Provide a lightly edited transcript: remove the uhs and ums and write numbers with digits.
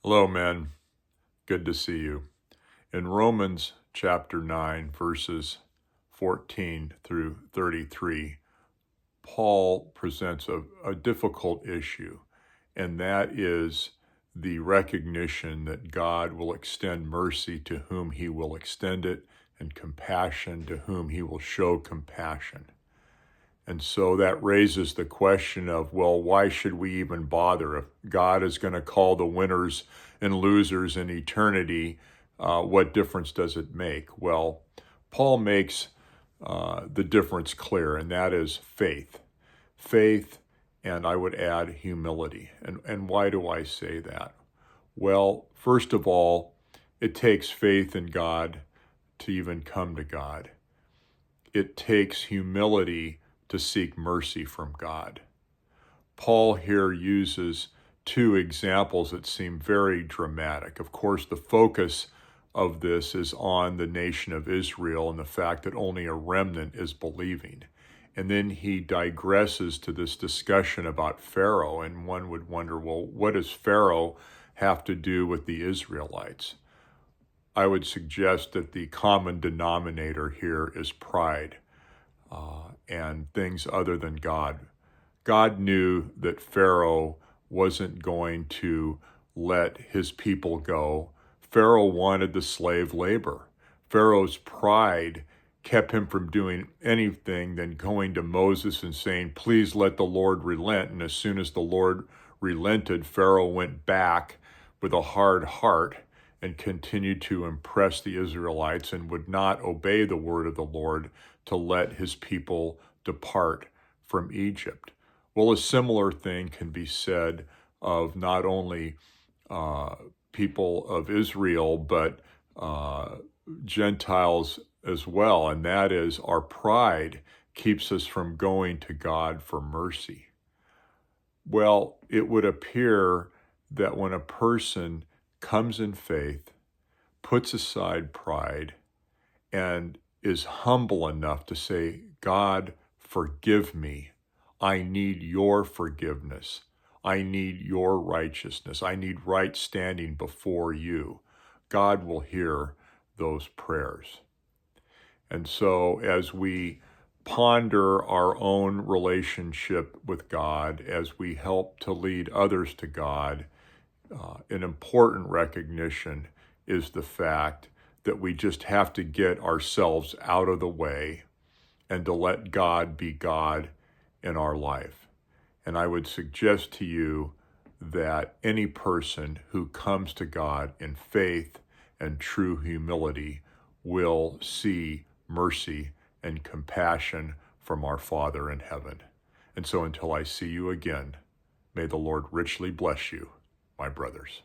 Hello, men. Good to see you. In Romans chapter 9, verses 14 through 33, Paul presents a difficult issue, and that is the recognition that God will extend mercy to whom he will extend it, and compassion to whom he will show compassion. And so that raises the question of, well, why should we even bother? If God is going to call the winners and losers in eternity, what difference does it make? Well, Paul makes the difference clear, and that is faith. Faith, and I would add humility. And why do I say that? Well, first of all, it takes faith in God to even come to God. It takes humility to seek mercy from God. Paul here uses two examples that seem very dramatic. Of course, the focus of this is on the nation of Israel and the fact that only a remnant is believing. And then he digresses to this discussion about Pharaoh, and one would wonder, well, what does Pharaoh have to do with the Israelites? I would suggest that the common denominator here is pride. And things other than God. God knew that Pharaoh wasn't going to let his people go. Pharaoh wanted the slave labor. Pharaoh's pride kept him from doing anything than going to Moses and saying, please let the Lord relent. And as soon as the Lord relented, Pharaoh went back with a hard heart and continued to impress the Israelites and would not obey the word of the Lord to let his people depart from Egypt. Well, a similar thing can be said of not only people of Israel, but Gentiles as well, and that is our pride keeps us from going to God for mercy. Well, it would appear that when a person comes in faith, puts aside pride, and is humble enough to say, God, forgive me. I need your forgiveness. I need your righteousness. I need right standing before you. God will hear those prayers. And so as we ponder our own relationship with God, as we help to lead others to God, an important recognition is the fact that we just have to get ourselves out of the way and to let God be God in our life. And I would suggest to you that any person who comes to God in faith and true humility will see mercy and compassion from our Father in heaven. And so until I see you again, may the Lord richly bless you, my brothers.